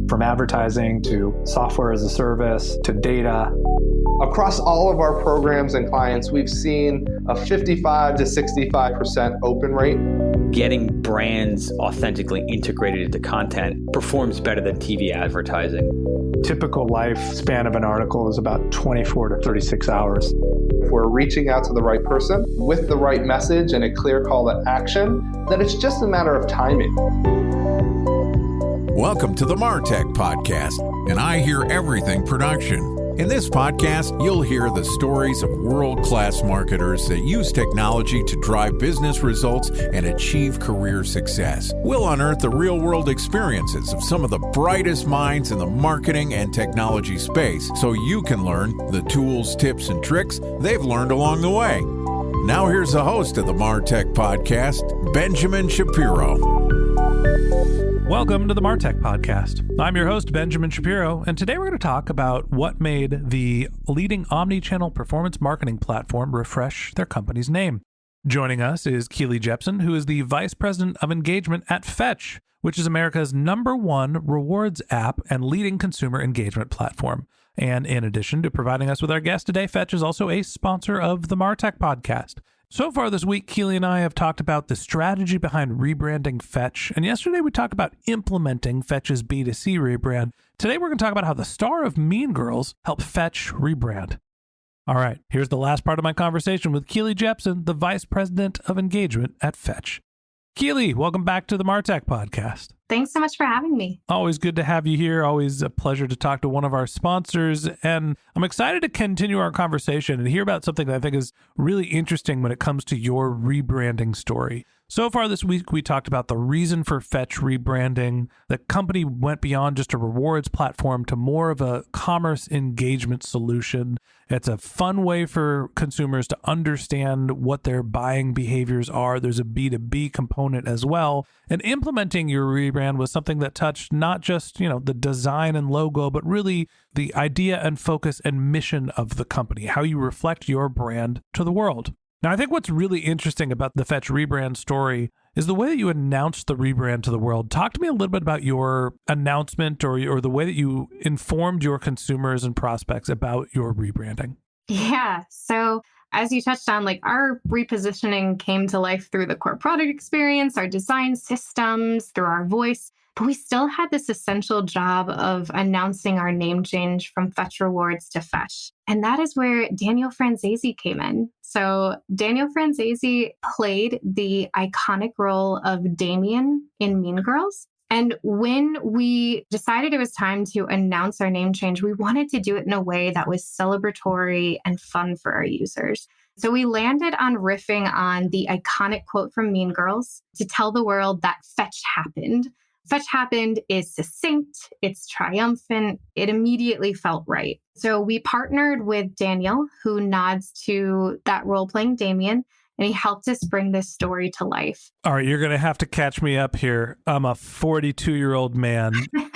From advertising to software as a service to data. Across all of our programs and clients, we've seen a 55 to 65% open rate. Getting brands authentically integrated into content performs better than TV advertising. Typical lifespan of an article is about 24 to 36 hours. If we're reaching out to the right person with the right message and a clear call to action, then it's just a matter of timing. Welcome to the MarTech Podcast, and I Hear Everything production. In this podcast, you'll hear the stories of world-class marketers that use technology to drive business results and achieve career success. We'll unearth the real-world experiences of some of the brightest minds in the marketing and technology space so you can learn the tools, tips, and tricks they've learned along the way. Now here's the host of the MarTech Podcast, Benjamin Shapiro. Welcome to the MarTech Podcast. I'm your host, Benjamin Shapiro, and today we're going to talk about what made the leading omni-channel performance marketing platform refresh their company's name. Joining us is Keely Jeppson, who is the Vice President of Engagement at Fetch, which is America's #1 rewards app and leading consumer engagement platform. And in addition to providing us with our guest today, Fetch is also a sponsor of the MarTech Podcast. So far this week, Keely and I have talked about the strategy behind rebranding Fetch, and yesterday we talked about implementing Fetch's B2C rebrand. Today we're going to talk about how the star of Mean Girls helped Fetch rebrand. All right, here's the last part of my conversation with Keely Jeppson, the Vice President of Engagement at Fetch. Keely, welcome back to the MarTech Podcast. Thanks so much for having me. Always good to have you here. Always a pleasure to talk to one of our sponsors. And I'm excited to continue our conversation and hear about something that I think is really interesting when it comes to your rebranding story. So far this week, we talked about the reason for Fetch rebranding. The company went beyond just a rewards platform to more of a commerce engagement solution. It's a fun way for consumers to understand what their buying behaviors are. There's a B2B component as well. And implementing your rebrand was something that touched not just, the design and logo, but really the idea and focus and mission of the company, how you reflect your brand to the world. Now, I think what's really interesting about the Fetch rebrand story is the way that you announced the rebrand to the world. Talk to me a little bit about your announcement or the way that you informed your consumers and prospects about your rebranding. Yeah. So as you touched on, our repositioning came to life through the core product experience, our design systems, through our voice. But we still had this essential job of announcing our name change from Fetch Rewards to Fetch. And that is where Daniel Franzese came in. So Daniel Franzese played the iconic role of Damien in Mean Girls. And when we decided it was time to announce our name change, we wanted to do it in a way that was celebratory and fun for our users. So we landed on riffing on the iconic quote from Mean Girls to tell the world that Fetch happened. Fetch happened is succinct, it's triumphant, it immediately felt right. So we partnered with Daniel, who nods to that role playing Damien, and he helped us bring this story to life. All right, you're going to have to catch me up here. I'm a 42-year-old man,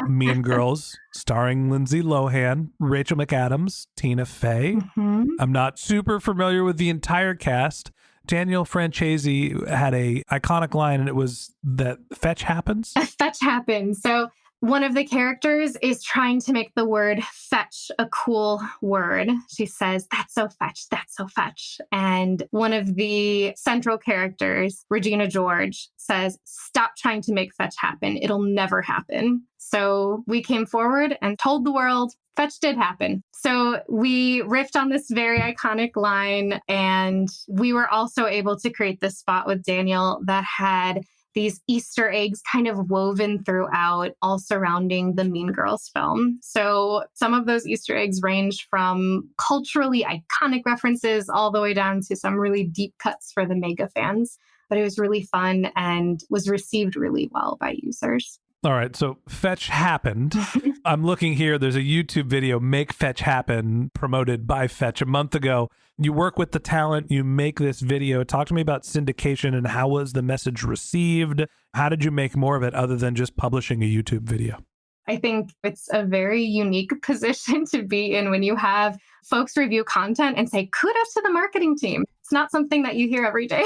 Mean Girls, starring Lindsay Lohan, Rachel McAdams, Tina Fey. Mm-hmm. I'm not super familiar with the entire cast. Daniel Franzese had a iconic line, and it was that Fetch happens. Fetch happens. So one of the characters is trying to make the word fetch a cool word. She says, "That's so fetch, that's so fetch." And one of the central characters, Regina George, says, "Stop trying to make fetch happen. It'll never happen." So we came forward and told the world, Fetch did happen. So we riffed on this very iconic line, and we were also able to create this spot with Daniel that had these Easter eggs kind of woven throughout, all surrounding the Mean Girls film. So some of those Easter eggs range from culturally iconic references all the way down to some really deep cuts for the mega fans. But it was really fun and was received really well by users. All right, so Fetch happened. I'm looking here. There's a YouTube video, Make Fetch Happen, promoted by Fetch a month ago. You work with the talent. You make this video. Talk to me about syndication and how was the message received? How did you make more of it other than just publishing a YouTube video? I think it's a very unique position to be in when you have folks review content and say, kudos to the marketing team. It's not something that you hear every day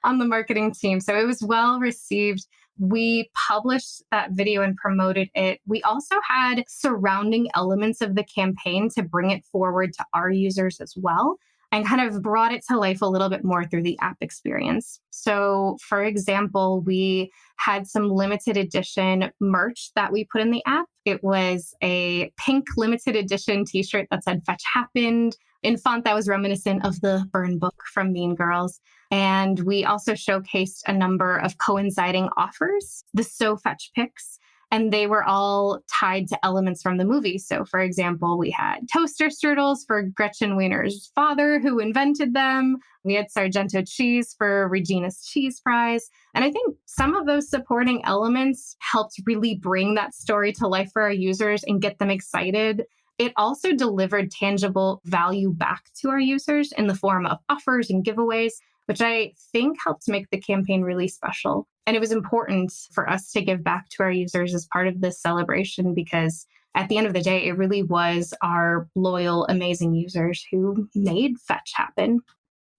on the marketing team. So it was well received We published that video and promoted it. We also had surrounding elements of the campaign to bring it forward to our users as well, and kind of brought it to life a little bit more through the app experience. So, for example, we had some limited edition merch that we put in the app. It was a pink limited edition t-shirt that said "Fetch Happened" in font that was reminiscent of the burn book from Mean Girls. And we also showcased a number of coinciding offers, the So Fetch picks, and they were all tied to elements from the movie. So, for example, we had toaster strudels for Gretchen Wiener's father, who invented them. We had Sargento cheese for Regina's cheese fries. And I think some of those supporting elements helped really bring that story to life for our users and get them excited. It also delivered tangible value back to our users in the form of offers and giveaways, which I think helped make the campaign really special. And it was important for us to give back to our users as part of this celebration, because at the end of the day, it really was our loyal, amazing users who made Fetch happen.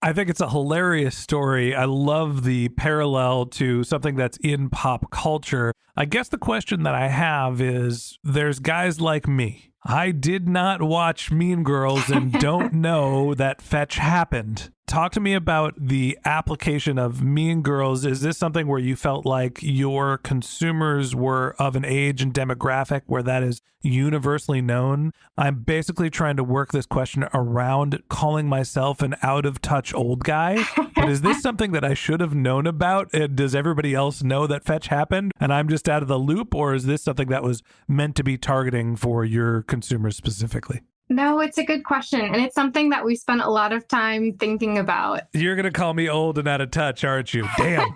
I think it's a hilarious story. I love the parallel to something that's in pop culture. I guess the question that I have is, there's guys like me. I did not watch Mean Girls and don't know that Fetch happened. Talk to me about the application of Mean Girls. Is this something where you felt like your consumers were of an age and demographic where that is universally known? I'm basically trying to work this question around calling myself an out-of-touch old guy. But is this something that I should have known about? And does everybody else know that Fetch happened and I'm just out of the loop? Or is this something that was meant to be targeting for your consumers specifically? No, it's a good question. And it's something that we spent a lot of time thinking about. You're going to call me old and out of touch, aren't you? Damn.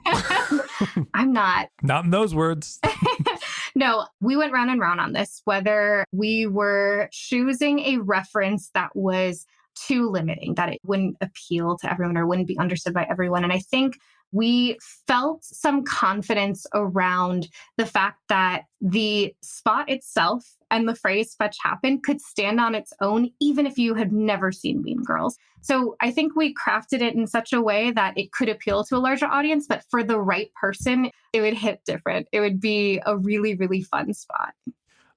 I'm not. Not in those words. No, we went round and round on this, whether we were choosing a reference that was too limiting, that it wouldn't appeal to everyone or wouldn't be understood by everyone. And I think we felt some confidence around the fact that the spot itself and the phrase "Fetch happened" could stand on its own, even if you had never seen Mean Girls. So I think we crafted it in such a way that it could appeal to a larger audience, but for the right person, it would hit different. It would be a really, really fun spot.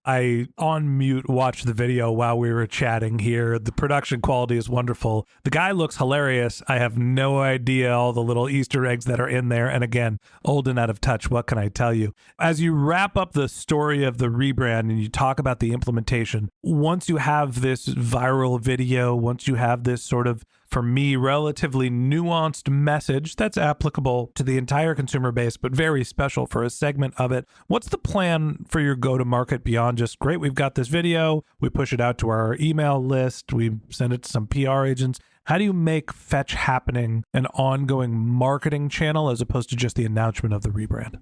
I on mute watched the video while we were chatting here. The production quality is wonderful. The guy looks hilarious. I have no idea all the little Easter eggs that are in there. And again, old and out of touch. What can I tell you? As you wrap up the story of the rebrand and you talk about the implementation, once you have this viral video, once you have this sort of, for me, relatively nuanced message that's applicable to the entire consumer base, but very special for a segment of it, what's the plan for your go-to-market beyond just, great, we've got this video, we push it out to our email list, we send it to some PR agents? How do you make Fetch happening an ongoing marketing channel as opposed to just the announcement of the rebrand?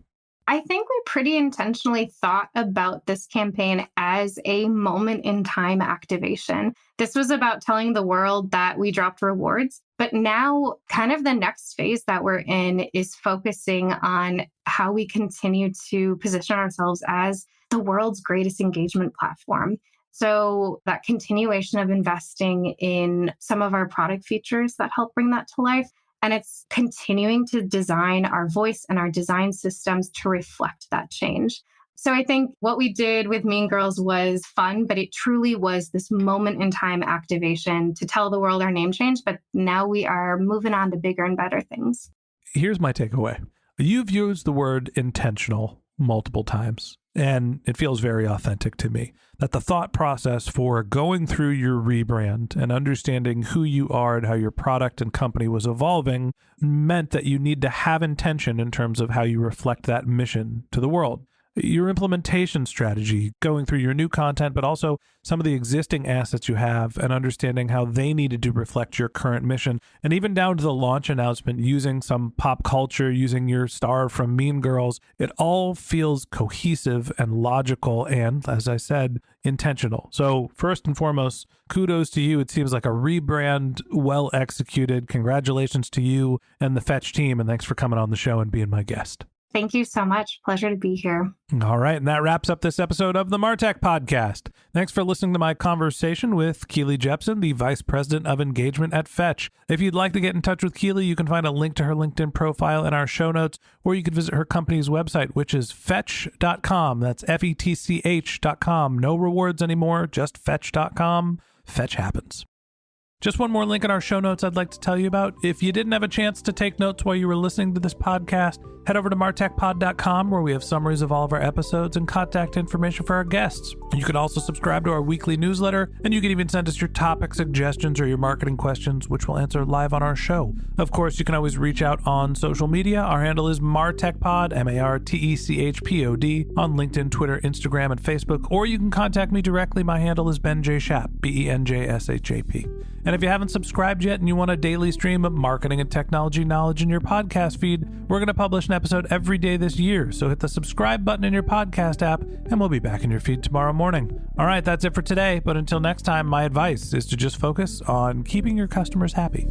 I think we pretty intentionally thought about this campaign as a moment in time activation. This was about telling the world that we dropped rewards, but now kind of the next phase that we're in is focusing on how we continue to position ourselves as the world's greatest engagement platform. So that continuation of investing in some of our product features that help bring that to life. And it's continuing to design our voice and our design systems to reflect that change. So I think what we did with Mean Girls was fun, but it truly was this moment in time activation to tell the world our name change. But now we are moving on to bigger and better things. Here's my takeaway. You've used the word intentional multiple times, and it feels very authentic to me that the thought process for going through your rebrand and understanding who you are and how your product and company was evolving meant that you need to have intention in terms of how you reflect that mission to the world. Your implementation strategy, going through your new content, but also some of the existing assets you have and understanding how they needed to reflect your current mission, and even down to the launch announcement, using some pop culture, using your star from Mean Girls, it all feels cohesive and logical and, as I said, intentional. So first and foremost, kudos to you. It seems like a rebrand well executed. Congratulations to you and the Fetch team, and thanks for coming on the show and being my guest. Thank you so much. Pleasure to be here. All right. And that wraps up this episode of the MarTech Podcast. Thanks for listening to my conversation with Keely Jeppson, the Vice President of Engagement at Fetch. If you'd like to get in touch with Keely, you can find a link to her LinkedIn profile in our show notes, or you can visit her company's website, which is fetch.com. That's FETCH.com. No rewards anymore, just fetch.com. Fetch happens. Just one more link in our show notes I'd like to tell you about. If you didn't have a chance to take notes while you were listening to this podcast, head over to martechpod.com, where we have summaries of all of our episodes and contact information for our guests. You can also subscribe to our weekly newsletter, and you can even send us your topic suggestions or your marketing questions, which we'll answer live on our show. Of course, you can always reach out on social media. Our handle is martechpod, MarTechPod, on LinkedIn, Twitter, Instagram, and Facebook, or you can contact me directly. My handle is Ben J. Shap, BenJShap. And if you haven't subscribed yet and you want a daily stream of marketing and technology knowledge in your podcast feed, we're going to publish an episode every day this year. So hit the subscribe button in your podcast app and we'll be back in your feed tomorrow morning. All right, that's it for today. But until next time, my advice is to just focus on keeping your customers happy.